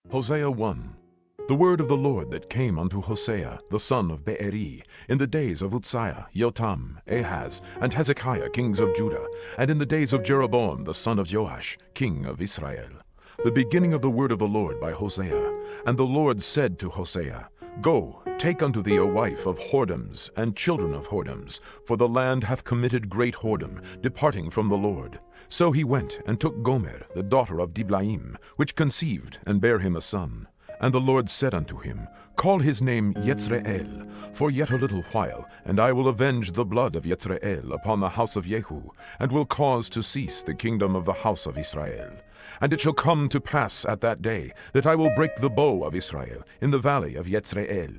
Hosea 1. The word of the Lord that came unto Hosea, the son of Beeri, in the days of Uzziah, Jotham, Ahaz, and Hezekiah, kings of Judah, and in the days of Jeroboam, the son of Joash, king of Israel. The beginning of the word of the Lord by Hosea. And the Lord said to Hosea, Go, take unto thee a wife of whoredoms, and children of whoredoms, for the land hath committed great whoredom, departing from the Lord. So he went, and took Gomer, the daughter of Diblaim, which conceived, and bare him a son. And the Lord said unto him, Call his name Yezreel, for yet a little while, and I will avenge the blood of Yezreel upon the house of Jehu, and will cause to cease the kingdom of the house of Israel. And it shall come to pass at that day, that I will break the bow of Israel in the valley of Yezreel.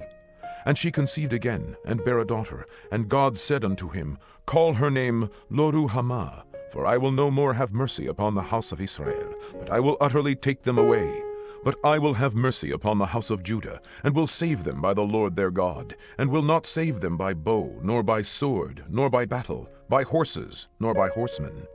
And she conceived again, and bare a daughter. And God said unto him, Call her name Loruhamah, for I will no more have mercy upon the house of Israel, but I will utterly take them away. But I will have mercy upon the house of Judah, and will save them by the Lord their God, and will not save them by bow, nor by sword, nor by battle, by horses, nor by horsemen.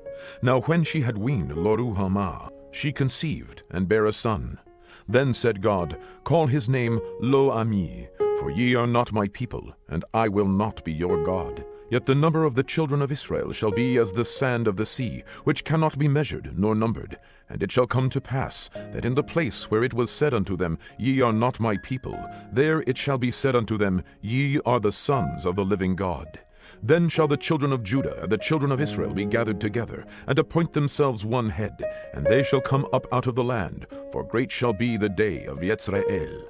Now when she had weaned Loruhamah, she conceived, and bare a son. Then said God, Call his name Lo-Ammi, for ye are not my people, and I will not be your God. Yet the number of the children of Israel shall be as the sand of the sea, which cannot be measured nor numbered. And it shall come to pass, that in the place where it was said unto them, Ye are not my people, there it shall be said unto them, Ye are the sons of the living God. Then shall the children of Judah and the children of Israel be gathered together, and appoint themselves one head, and they shall come up out of the land, for great shall be the day of Yezreel.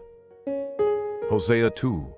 Hosea 2.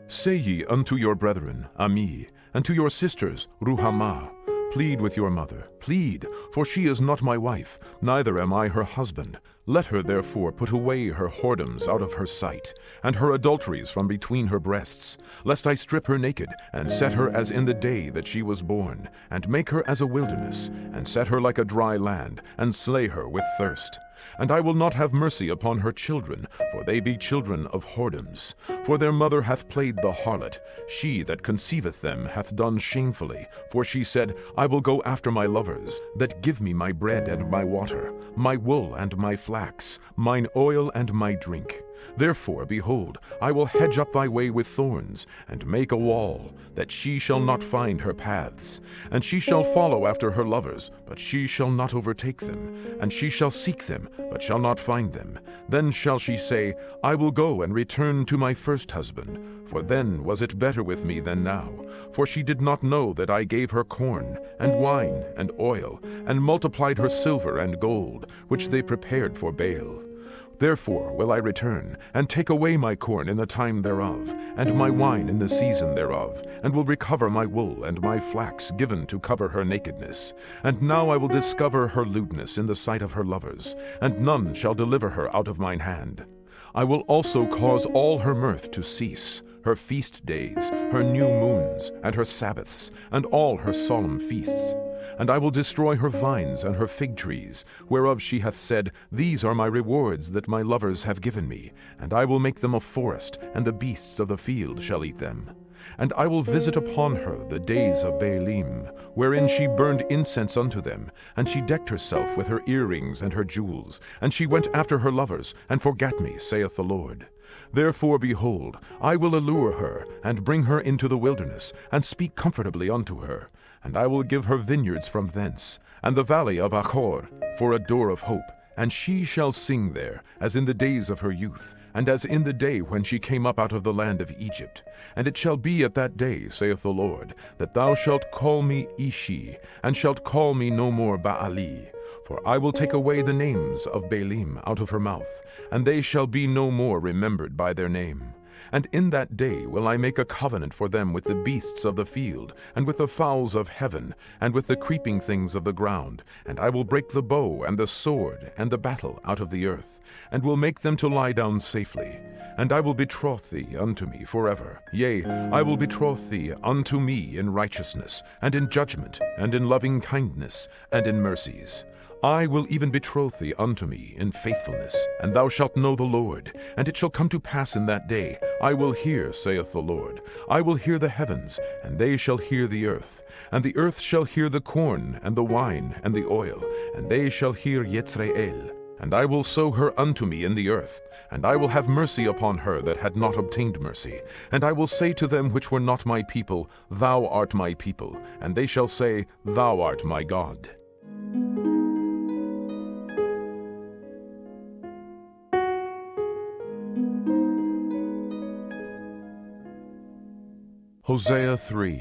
Say ye unto your brethren, Ammi, and to your sisters, Ruhamah, Plead with your mother, plead, for she is not my wife, neither am I her husband. Let her therefore put away her whoredoms out of her sight, and her adulteries from between her breasts, lest I strip her naked, and set her as in the day that she was born, and make her as a wilderness, and set her like a dry land, and slay her with thirst. And I will not have mercy upon her children, for they be children of whoredoms. For their mother hath played the harlot, she that conceiveth them hath done shamefully. For she said, I will go after my lovers, that give me my bread and my water, my wool and my flax, mine oil and my drink. Therefore, behold, I will hedge up thy way with thorns, and make a wall, that she shall not find her paths. And she shall follow after her lovers, but she shall not overtake them. And she shall seek them, but shall not find them. Then shall she say, I will go and return to my first husband, for then was it better with me than now. For she did not know that I gave her corn, and wine, and oil, and multiplied her silver and gold, which they prepared for Baal. Therefore will I return, and take away my corn in the time thereof, and my wine in the season thereof, and will recover my wool and my flax given to cover her nakedness. And now I will discover her lewdness in the sight of her lovers, and none shall deliver her out of mine hand. I will also cause all her mirth to cease, her feast days, her new moons, and her Sabbaths, and all her solemn feasts. And I will destroy her vines and her fig trees, whereof she hath said, These are my rewards that my lovers have given me, and I will make them a forest, and the beasts of the field shall eat them. And I will visit upon her the days of Baalim, wherein she burned incense unto them, and she decked herself with her earrings and her jewels, and she went after her lovers, and forgat me, saith the Lord. Therefore, behold, I will allure her, and bring her into the wilderness, and speak comfortably unto her. And I will give her vineyards from thence, and the valley of Achor for a door of hope. And she shall sing there, as in the days of her youth, and as in the day when she came up out of the land of Egypt. And it shall be at that day, saith the Lord, that thou shalt call me Ishi, and shalt call me no more Baali. For I will take away the names of Baalim out of her mouth, and they shall be no more remembered by their name. And in that day will I make a covenant for them with the beasts of the field, and with the fowls of heaven, and with the creeping things of the ground. And I will break the bow and the sword and the battle out of the earth, and will make them to lie down safely. And I will betroth thee unto me forever. Yea, I will betroth thee unto me in righteousness, and in judgment, and in loving kindness, and in mercies. I will even betroth thee unto me in faithfulness, and thou shalt know the Lord. And it shall come to pass in that day, I will hear, saith the Lord. I will hear the heavens, and they shall hear the earth. And the earth shall hear the corn, and the wine, and the oil, and they shall hear Yezreel. and I will sow her unto me in the earth, and I will have mercy upon her that had not obtained mercy. And I will say to them which were not my people, Thou art my people, and they shall say, Thou art my God. Hosea 3.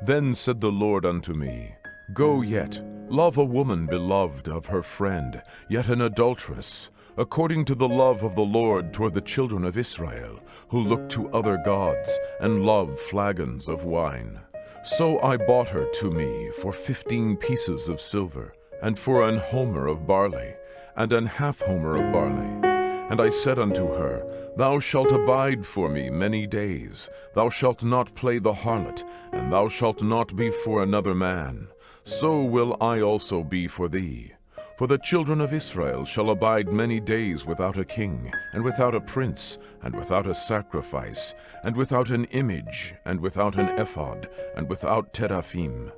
Then said the Lord unto me, Go yet, love a woman beloved of her friend, yet an adulteress, according to the love of the Lord toward the children of Israel, who look to other gods, and love flagons of wine. So I bought her to me for 15 pieces of silver, and for an homer of barley, and an half homer of barley. And I said unto her, Thou shalt abide for me many days. Thou shalt not play the harlot, and thou shalt not be for another man. So will I also be for thee. For the children of Israel shall abide many days without a king, and without a prince, and without a sacrifice, and without an image, and without an ephod, and without teraphim.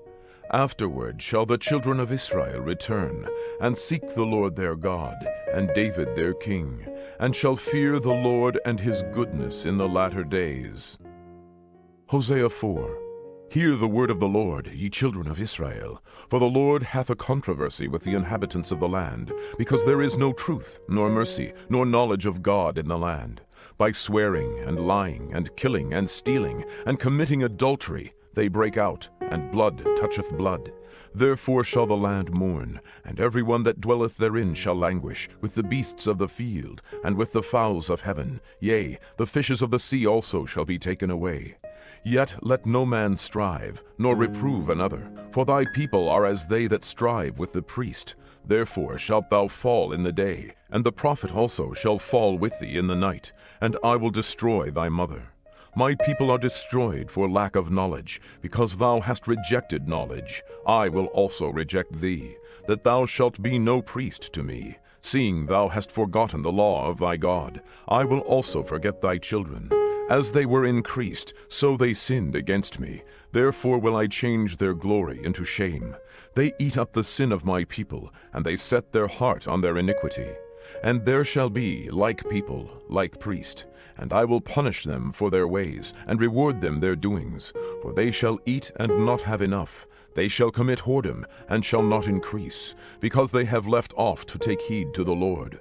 Afterward shall the children of Israel return, and seek the Lord their God, and David their king, and shall fear the Lord and his goodness in the latter days. Hosea 4. Hear the word of the Lord, ye children of Israel. For the Lord hath a controversy with the inhabitants of the land, because there is no truth, nor mercy, nor knowledge of God in the land. By swearing, and lying, and killing, and stealing, and committing adultery, they break out, and blood toucheth blood. Therefore shall the land mourn, and every one that dwelleth therein shall languish, with the beasts of the field, and with the fowls of heaven. Yea, the fishes of the sea also shall be taken away. Yet let no man strive, nor reprove another, for thy people are as they that strive with the priest. Therefore shalt thou fall in the day, and the prophet also shall fall with thee in the night, and I will destroy thy mother. My people are destroyed for lack of knowledge, because thou hast rejected knowledge. I will also reject thee, that thou shalt be no priest to me. Seeing thou hast forgotten the law of thy God, I will also forget thy children. As they were increased, so they sinned against me. Therefore will I change their glory into shame. They eat up the sin of my people, and they set their heart on their iniquity. And there shall be, like people, like priest, and I will punish them for their ways, and reward them their doings. For they shall eat and not have enough. They shall commit whoredom, and shall not increase, because they have left off to take heed to the Lord.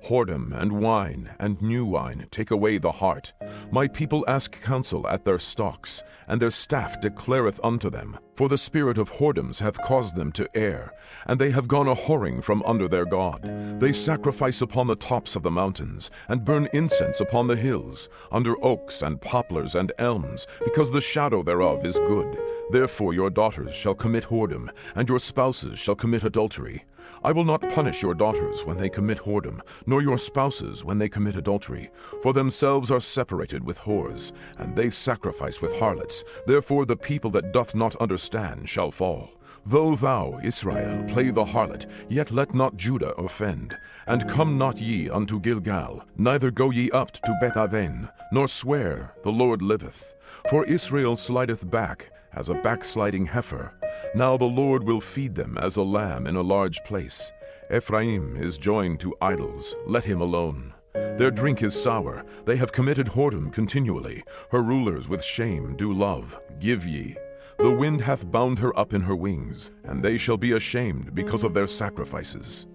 Whoredom and wine and new wine take away the heart. My people ask counsel at their stocks, and their staff declareth unto them. For the spirit of whoredoms hath caused them to err, and they have gone a-whoring from under their God. They sacrifice upon the tops of the mountains, and burn incense upon the hills, under oaks and poplars and elms, because the shadow thereof is good. Therefore your daughters shall commit whoredom, and your spouses shall commit adultery. I will not punish your daughters when they commit whoredom, nor your spouses when they commit adultery. For themselves are separated with whores, and they sacrifice with harlots. Therefore the people that doth not understand shall fall. Though thou, Israel, play the harlot, yet let not Judah offend. And come not ye unto Gilgal, neither go ye up to Beth-aven, nor swear, the Lord liveth. For Israel slideth back, as a backsliding heifer. Now the Lord will feed them as a lamb in a large place. Ephraim is joined to idols, let him alone. Their drink is sour, they have committed whoredom continually. Her rulers with shame do love, give ye. The wind hath bound her up in her wings, and they shall be ashamed because of their sacrifices.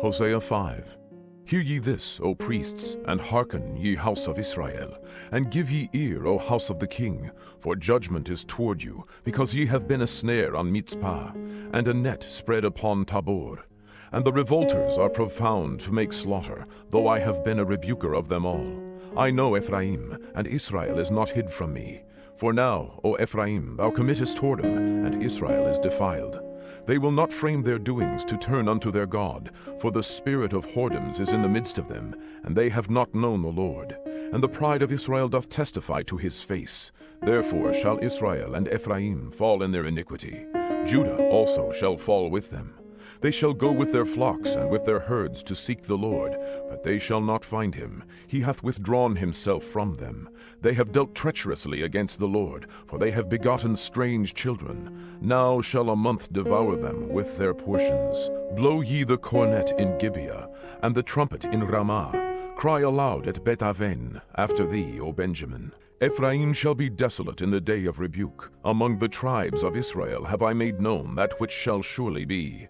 Hosea 5. Hear ye this, O priests, and hearken, ye house of Israel, and give ye ear, O house of the king, for judgment is toward you, because ye have been a snare on Mizpah, and a net spread upon Tabor. And the revolters are profound to make slaughter, though I have been a rebuker of them all. I know Ephraim, and Israel is not hid from me. For now, O Ephraim, thou committest whoredom, and Israel is defiled. They will not frame their doings to turn unto their God, for the spirit of whoredoms is in the midst of them, and they have not known the Lord. And the pride of Israel doth testify to his face. Therefore shall Israel and Ephraim fall in their iniquity. Judah also shall fall with them. They shall go with their flocks and with their herds to seek the Lord, but they shall not find him. He hath withdrawn himself from them. They have dealt treacherously against the Lord, for they have begotten strange children. Now shall a month devour them with their portions. Blow ye the cornet in Gibeah, and the trumpet in Ramah. Cry aloud at Bet-aven, after thee, O Benjamin. Ephraim shall be desolate in the day of rebuke. Among the tribes of Israel have I made known that which shall surely be.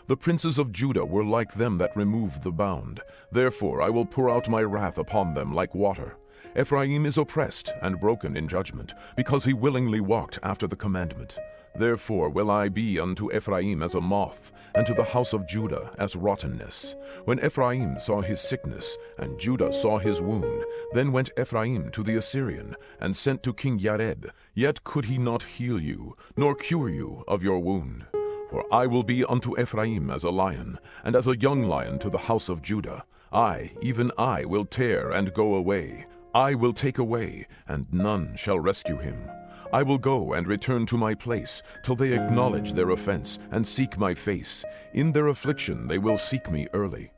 The princes of Judah were like them that removed the bound. Therefore I will pour out my wrath upon them like water. Ephraim is oppressed and broken in judgment, because he willingly walked after the commandment. Therefore will I be unto Ephraim as a moth, and to the house of Judah as rottenness. When Ephraim saw his sickness, and Judah saw his wound, then went Ephraim to the Assyrian, and sent to King Jareb. Yet could he not heal you, nor cure you of your wound. For I will be unto Ephraim as a lion, and as a young lion to the house of Judah. I, even I, will tear and go away. I will take away, and none shall rescue him. I will go and return to my place, till they acknowledge their offense, and seek my face. In their affliction they will seek me early.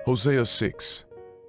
Hosea 6.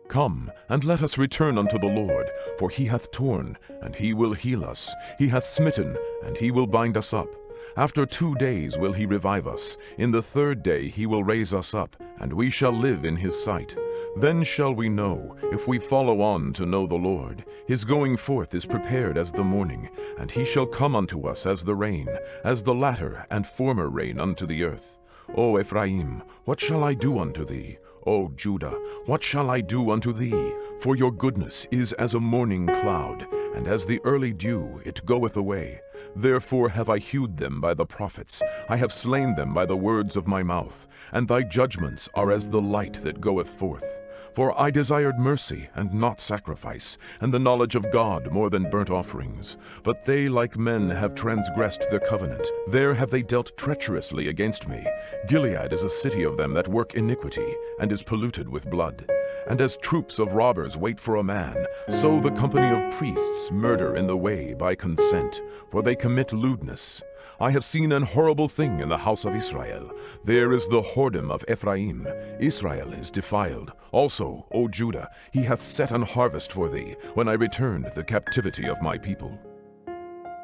Come, and let us return unto the Lord, for he hath torn, and he will heal us. He hath smitten, and he will bind us up. After 2 days will he revive us. In the 3rd day he will raise us up, and we shall live in his sight. Then shall we know, if we follow on to know the Lord. His going forth is prepared as the morning, and he shall come unto us as the rain, as the latter and former rain unto the earth. O Ephraim, what shall I do unto thee? O Judah, what shall I do unto thee? For your goodness is as a morning cloud, and as the early dew it goeth away. Therefore have I hewed them by the prophets, I have slain them by the words of my mouth, and thy judgments are as the light that goeth forth. For I desired mercy and not sacrifice, and the knowledge of God more than burnt offerings. But they like men have transgressed their covenant. There have they dealt treacherously against me. Gilead is a city of them that work iniquity, and is polluted with blood. And as troops of robbers wait for a man, so the company of priests murder in the way by consent, for they commit lewdness. I have seen an horrible thing in the house of Israel. There is the whoredom of Ephraim. Israel is defiled. Also, O Judah, he hath set an harvest for thee, when I returned the captivity of my people.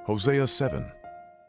Hosea 7.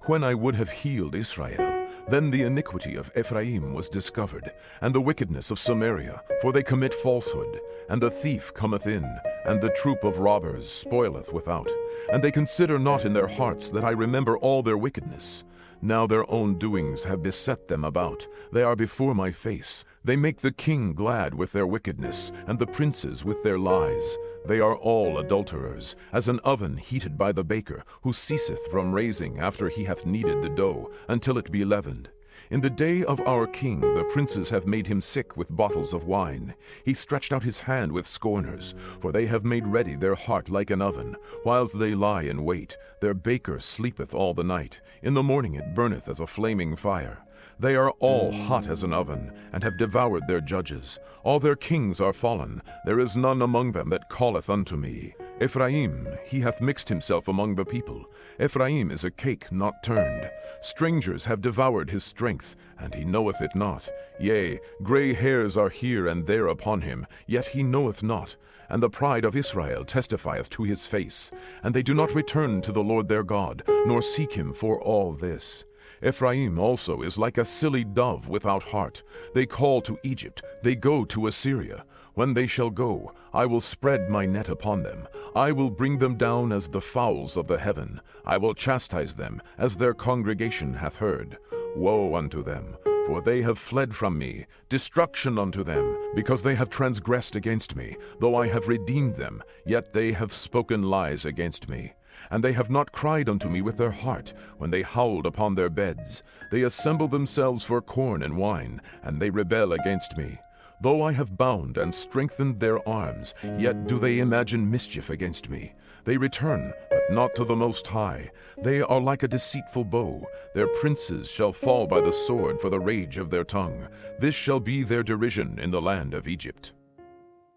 When I would have healed Israel, then the iniquity of Ephraim was discovered, and the wickedness of Samaria, for they commit falsehood. And the thief cometh in, and the troop of robbers spoileth without. And they consider not in their hearts that I remember all their wickedness. Now their own doings have beset them about. They are before my face. They make the king glad with their wickedness, and the princes with their lies. They are all adulterers, as an oven heated by the baker, who ceaseth from raising after he hath kneaded the dough, until it be leavened. In the day of our king the princes have made him sick with bottles of wine. He stretched out his hand with scorners, for they have made ready their heart like an oven. Whiles they lie in wait, their baker sleepeth all the night. In the morning it burneth as a flaming fire. They are all hot as an oven, and have devoured their judges. All their kings are fallen. There is none among them that calleth unto me. Ephraim, he hath mixed himself among the people. Ephraim is a cake not turned. Strangers have devoured his strength, and he knoweth it not. Yea, gray hairs are here and there upon him, yet he knoweth not. And the pride of Israel testifieth to his face. And they do not return to the Lord their God, nor seek him for all this. Ephraim also is like a silly dove without heart. They call to Egypt, they go to Assyria. When they shall go, I will spread my net upon them. I will bring them down as the fowls of the heaven. I will chastise them, as their congregation hath heard. Woe unto them, for they have fled from me. Destruction unto them, because they have transgressed against me. Though I have redeemed them, yet they have spoken lies against me. And they have not cried unto me with their heart, when they howled upon their beds. They assemble themselves for corn and wine, and they rebel against me. Though I have bound and strengthened their arms, yet do they imagine mischief against me. They return, but not to the Most High. They are like a deceitful bow. Their princes shall fall by the sword for the rage of their tongue. This shall be their derision in the land of Egypt.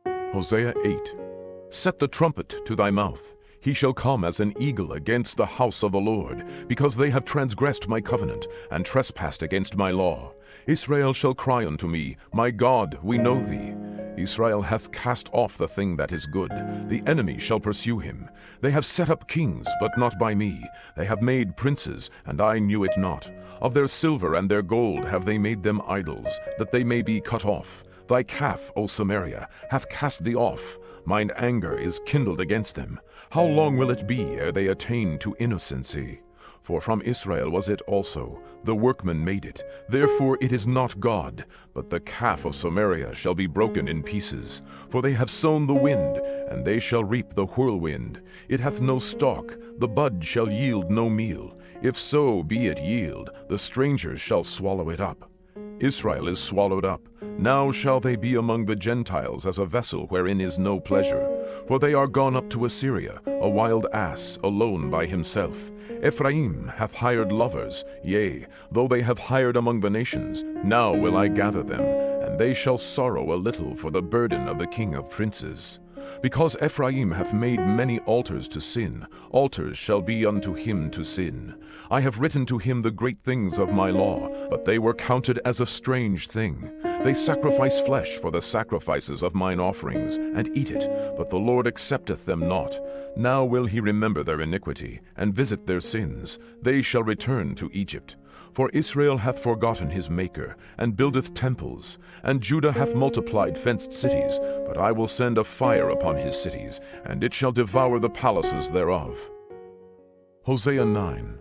Hosea 8. Set the trumpet to thy mouth. He shall come as an eagle against the house of the Lord, because they have transgressed my covenant, and trespassed against my law. Israel shall cry unto me, My God, we know thee. Israel hath cast off the thing that is good. The enemy shall pursue him. They have set up kings, but not by me. They have made princes, and I knew it not. Of their silver and their gold have they made them idols, that they may be cut off. Thy calf, O Samaria, hath cast thee off. Mine anger is kindled against them. How long will it be ere they attain to innocency? For from Israel was it also, the workman made it. Therefore it is not God, but the calf of Samaria shall be broken in pieces. For they have sown the wind, and they shall reap the whirlwind. It hath no stalk, the bud shall yield no meal. If so be it yield, the strangers shall swallow it up. Israel is swallowed up. Now shall they be among the Gentiles as a vessel wherein is no pleasure. For they are gone up to Assyria, a wild ass alone by himself. Ephraim hath hired lovers, yea, though they have hired among the nations. Now will I gather them, and they shall sorrow a little for the burden of the king of princes. Because Ephraim hath made many altars to sin, altars shall be unto him to sin. I have written to him the great things of my law, but they were counted as a strange thing. They sacrifice flesh for the sacrifices of mine offerings, and eat it, but the Lord accepteth them not. Now will he remember their iniquity, and visit their sins. They shall return to Egypt. For Israel hath forgotten his Maker, and buildeth temples, and Judah hath multiplied fenced cities, but I will send a fire upon his cities, and it shall devour the palaces thereof. Hosea 9.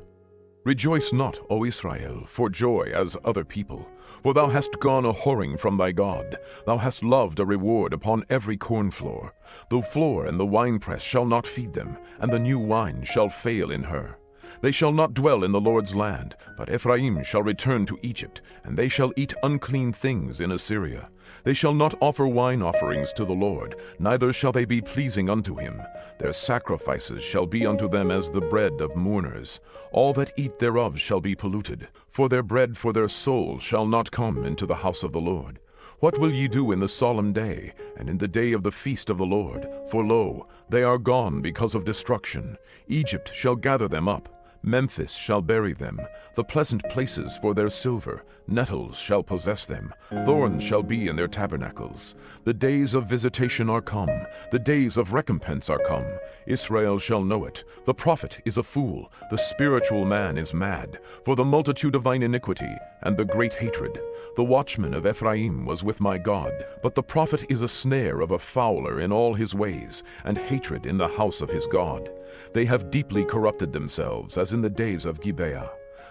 Rejoice not, O Israel, for joy as other people, for thou hast gone a whoring from thy God. Thou hast loved a reward upon every corn floor. The floor and the winepress shall not feed them, and the new wine shall fail in her. They shall not dwell in the Lord's land, but Ephraim shall return to Egypt, and they shall eat unclean things in Assyria. They shall not offer wine offerings to the Lord, neither shall they be pleasing unto him. Their sacrifices shall be unto them as the bread of mourners. All that eat thereof shall be polluted, for their bread for their soul shall not come into the house of the Lord. What will ye do in the solemn day, and in the day of the feast of the Lord? For lo, they are gone because of destruction. Egypt shall gather them up. Memphis shall bury them, the pleasant places for their silver. Nettles shall possess them, thorns shall be in their tabernacles. The days of visitation are come, the days of recompense are come. Israel shall know it. The prophet is a fool, the spiritual man is mad, for the multitude of thine iniquity and the great hatred. The watchman of Ephraim was with my God, but the prophet is a snare of a fowler in all his ways, and hatred in the house of his God. They have deeply corrupted themselves, as in the days of Gibeah.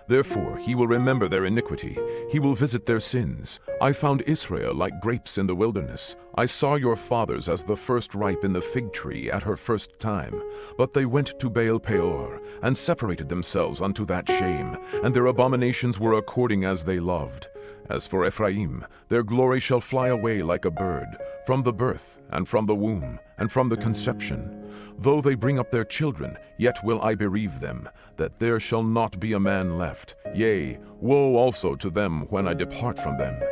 Therefore he will remember their iniquity, he will visit their sins. I found Israel like grapes in the wilderness. I saw your fathers as the first ripe in the fig tree at her first time. But they went to Baal Peor, and separated themselves unto that shame, and their abominations were according as they loved. As for Ephraim, their glory shall fly away like a bird, from the birth, and from the womb, and from the conception. Though they bring up their children, yet will I bereave them, that there shall not be a man left. Yea, woe also to them when I depart from them.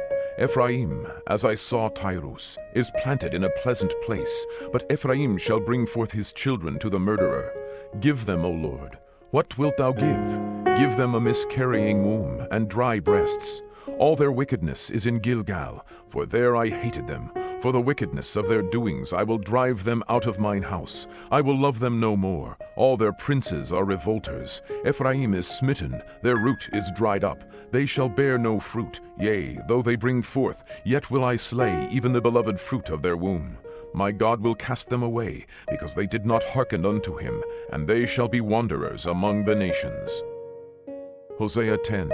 Ephraim, as I saw Tyrus, is planted in a pleasant place, but Ephraim shall bring forth his children to the murderer. Give them, O Lord. What wilt thou give? Give them a miscarrying womb, and dry breasts. All their wickedness is in Gilgal, for there I hated them. For the wickedness of their doings I will drive them out of mine house. I will love them no more. All their princes are revolters. Ephraim is smitten, their root is dried up. They shall bear no fruit. Yea, though they bring forth, yet will I slay even the beloved fruit of their womb. My God will cast them away, because they did not hearken unto him, and they shall be wanderers among the nations. Hosea 10.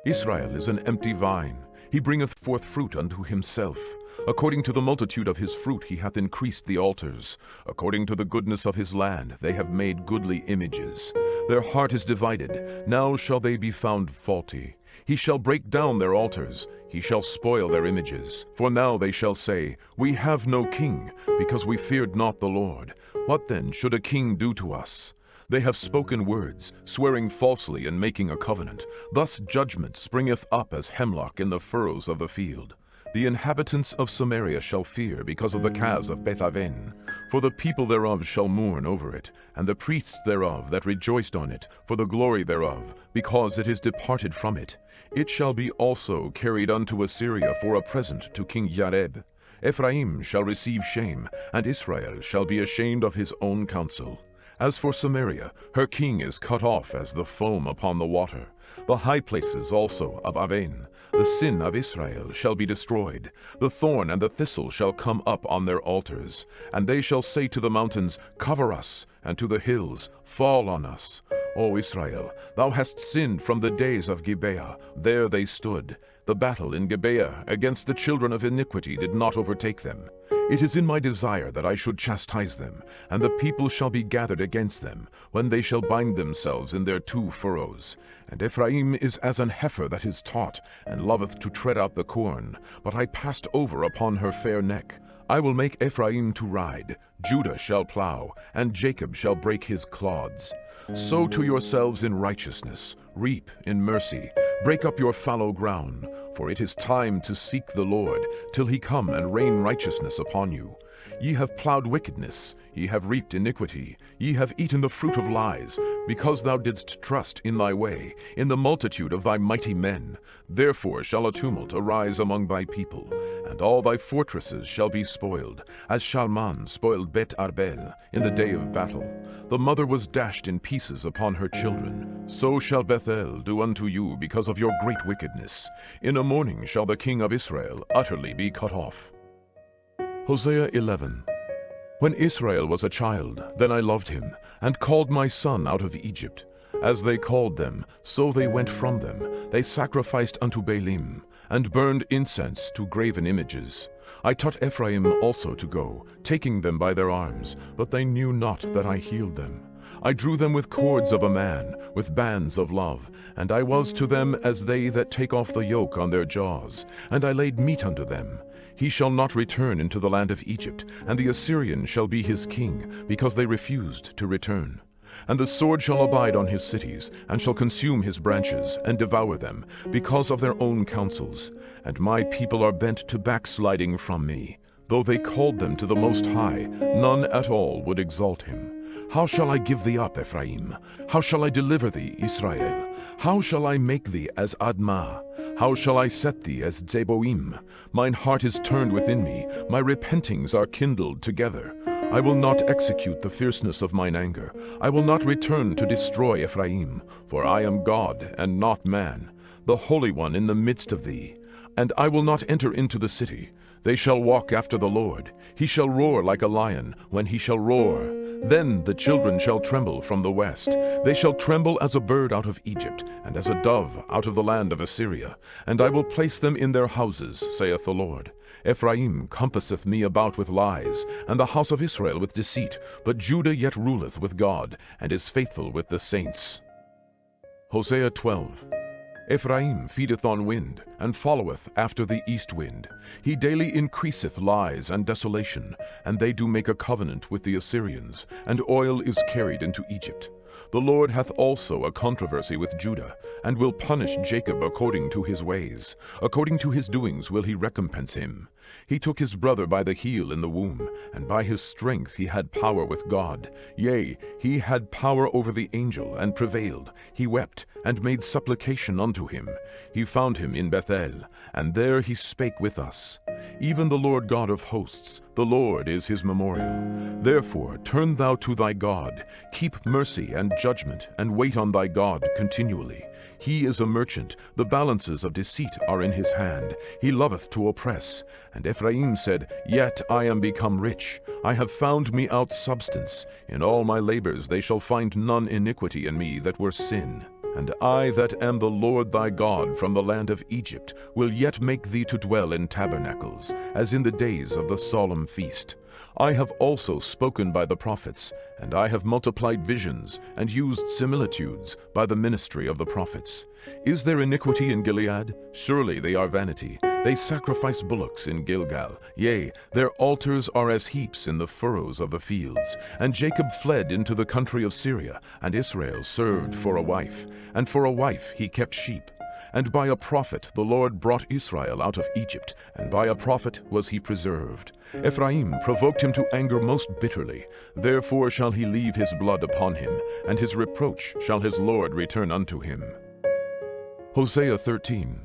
Israel is an empty vine. He bringeth forth fruit unto himself. According to the multitude of his fruit he hath increased the altars. According to the goodness of his land they have made goodly images. Their heart is divided. Now shall they be found faulty. He shall break down their altars. He shall spoil their images. For now they shall say, We have no king, because we feared not the Lord. What then should a king do to us? They have spoken words, swearing falsely and making a covenant. Thus judgment springeth up as hemlock in the furrows of the field. The inhabitants of Samaria shall fear because of the calves of Bethaven. For the people thereof shall mourn over it, and the priests thereof that rejoiced on it, for the glory thereof, because it is departed from it. It shall be also carried unto Assyria for a present to King Jareb. Ephraim shall receive shame, and Israel shall be ashamed of his own counsel. As for Samaria, her king is cut off as the foam upon the water. The high places also of Aven, the sin of Israel, shall be destroyed. The thorn and the thistle shall come up on their altars. And they shall say to the mountains, Cover us, and to the hills, Fall on us. O Israel, thou hast sinned from the days of Gibeah. There they stood. The battle in Gibeah against the children of iniquity did not overtake them. It is in my desire that I should chastise them, and the people shall be gathered against them, when they shall bind themselves in their two furrows. And Ephraim is as an heifer that is taught, and loveth to tread out the corn. But I passed over upon her fair neck. I will make Ephraim to ride, Judah shall plow, and Jacob shall break his clods. Sow to yourselves in righteousness, reap in mercy, break up your fallow ground, for it is time to seek the Lord, till he come and rain righteousness upon you. Ye have plowed wickedness, ye have reaped iniquity, ye have eaten the fruit of lies, because thou didst trust in thy way, in the multitude of thy mighty men. Therefore shall a tumult arise among thy people, and all thy fortresses shall be spoiled, as Shalman spoiled Bet Arbel in the day of battle. The mother was dashed in pieces upon her children. So shall Bethel do unto you because of your great wickedness. In a morning shall the king of Israel utterly be cut off. Hosea 11. When Israel was a child, then I loved him, and called my son out of Egypt. As they called them, so they went from them. They sacrificed unto Baalim, and burned incense to graven images. I taught Ephraim also to go, taking them by their arms, but they knew not that I healed them. I drew them with cords of a man, with bands of love, and I was to them as they that take off the yoke on their jaws, and I laid meat unto them. He shall not return into the land of Egypt, and the Assyrian shall be his king, because they refused to return. And the sword shall abide on his cities, and shall consume his branches, and devour them, because of their own counsels. And my people are bent to backsliding from me. Though they called them to the Most High, none at all would exalt him. How shall I give thee up, Ephraim? How shall I deliver thee, Israel? How shall I make thee as Admah? How shall I set thee as Zeboim? Mine heart is turned within me, my repentings are kindled together. I will not execute the fierceness of mine anger. I will not return to destroy Ephraim, for I am God and not man, the Holy One in the midst of thee. And I will not enter into the city. They shall walk after the Lord. He shall roar like a lion when he shall roar. Then the children shall tremble from the west. They shall tremble as a bird out of Egypt, and as a dove out of the land of Assyria. And I will place them in their houses, saith the Lord. Ephraim compasseth me about with lies, and the house of Israel with deceit. But Judah yet ruleth with God, and is faithful with the saints. Hosea 12. Ephraim feedeth on wind, and followeth after the east wind. He daily increaseth lies and desolation, and they do make a covenant with the Assyrians, and oil is carried into Egypt. The Lord hath also a controversy with Judah, and will punish Jacob according to his ways. According to his doings will he recompense him. He took his brother by the heel in the womb, and by his strength he had power with God. Yea, he had power over the angel, and prevailed. He wept, and made supplication unto him. He found him in Bethel, and there he spake with us. Even the Lord God of hosts, the Lord is his memorial. Therefore turn thou to thy God, keep mercy and judgment, and wait on thy God continually. He is a merchant, the balances of deceit are in his hand. He loveth to oppress. And Ephraim said, Yet I am become rich. I have found me out substance. In all my labors they shall find none iniquity in me that were sin. And I that am the Lord thy God from the land of Egypt will yet make thee to dwell in tabernacles, as in the days of the solemn feast. I have also spoken by the prophets, and I have multiplied visions, and used similitudes by the ministry of the prophets. Is there iniquity in Gilead? Surely they are vanity. They sacrifice bullocks in Gilgal. Yea, their altars are as heaps in the furrows of the fields. And Jacob fled into the country of Syria, and Israel served for a wife. And for a wife he kept sheep. And by a prophet the Lord brought Israel out of Egypt, and by a prophet was he preserved. Ephraim provoked him to anger most bitterly. Therefore shall he leave his blood upon him, and his reproach shall his Lord return unto him. Hosea 13.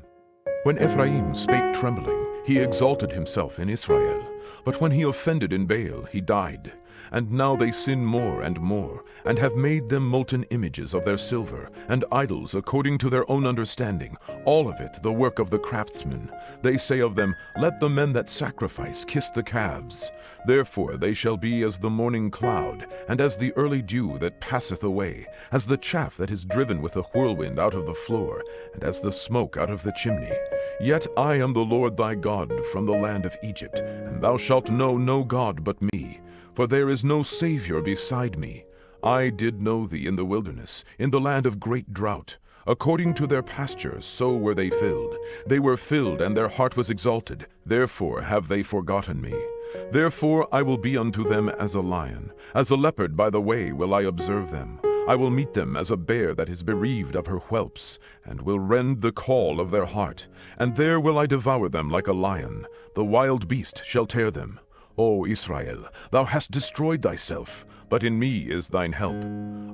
When Ephraim spake trembling, he exalted himself in Israel. But when he offended in Baal, he died. And now they sin more, and have made them molten images of their silver, and idols according to their own understanding, all of it the work of the craftsmen. They say of them, Let the men that sacrifice kiss the calves. Therefore they shall be as the morning cloud, and as the early dew that passeth away, as the chaff that is driven with a whirlwind out of the floor, and as the smoke out of the chimney. Yet I am the Lord thy God from the land of Egypt, and thou shalt know no God but me. For there is no Savior beside me. I did know thee in the wilderness, in the land of great drought. According to their pastures, so were they filled. They were filled, and their heart was exalted. Therefore have they forgotten me. Therefore I will be unto them as a lion. As a leopard by the way will I observe them. I will meet them as a bear that is bereaved of her whelps, and will rend the caul of their heart. And there will I devour them like a lion. The wild beast shall tear them. O Israel, thou hast destroyed thyself, but in me is thine help.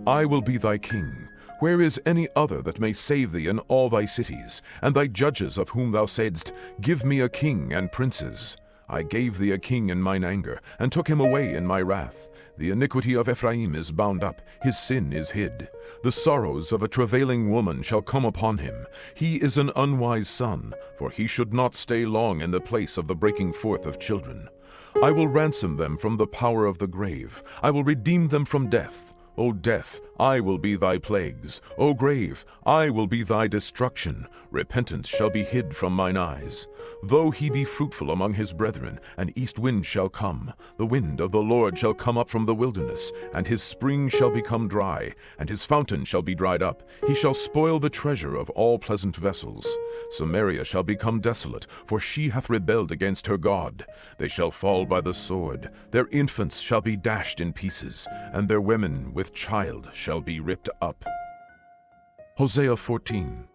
I will be thy king. Where is any other that may save thee in all thy cities, and thy judges of whom thou saidst, Give me a king and princes? I gave thee a king in mine anger, and took him away in my wrath. The iniquity of Ephraim is bound up, his sin is hid. The sorrows of a travailing woman shall come upon him. He is an unwise son, for he should not stay long in the place of the breaking forth of children. I will ransom them from the power of the grave. I will redeem them from death. O death, I will be thy plagues. O grave, I will be thy destruction. Repentance shall be hid from mine eyes. Though he be fruitful among his brethren, an east wind shall come. The wind of the Lord shall come up from the wilderness, and his spring shall become dry, and his fountain shall be dried up. He shall spoil the treasure of all pleasant vessels. Samaria shall become desolate, for she hath rebelled against her God. They shall fall by the sword. Their infants shall be dashed in pieces, and their women with child shall be ripped up. Hosea 14.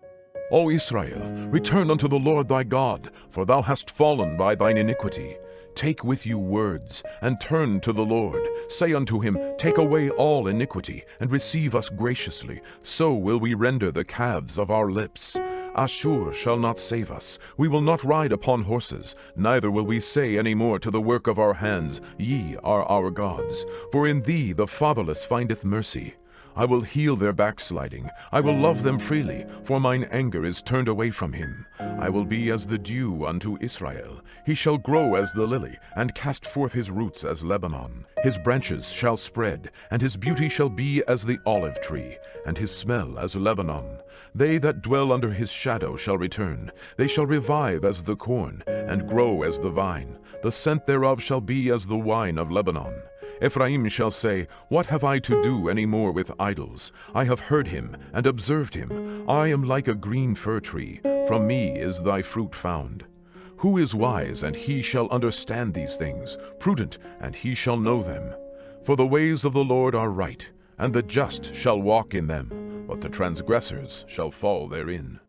O Israel, return unto the Lord thy God, for thou hast fallen by thine iniquity. Take with you words, and turn to the Lord. Say unto him, Take away all iniquity, and receive us graciously. So will we render the calves of our lips. Ashur shall not save us. We will not ride upon horses, neither will we say any more to the work of our hands, Ye are our gods. For in thee the fatherless findeth mercy. I will heal their backsliding. I will love them freely, for mine anger is turned away from him. I will be as the dew unto Israel. He shall grow as the lily, and cast forth his roots as Lebanon. His branches shall spread, and his beauty shall be as the olive tree, and his smell as Lebanon. They that dwell under his shadow shall return. They shall revive as the corn, and grow as the vine. The scent thereof shall be as the wine of Lebanon. Ephraim shall say, What have I to do any more with idols? I have heard him, and observed him. I am like a green fir tree. From me is thy fruit found. Who is wise, and he shall understand these things? Prudent, and he shall know them. For the ways of the Lord are right, and the just shall walk in them, but the transgressors shall fall therein.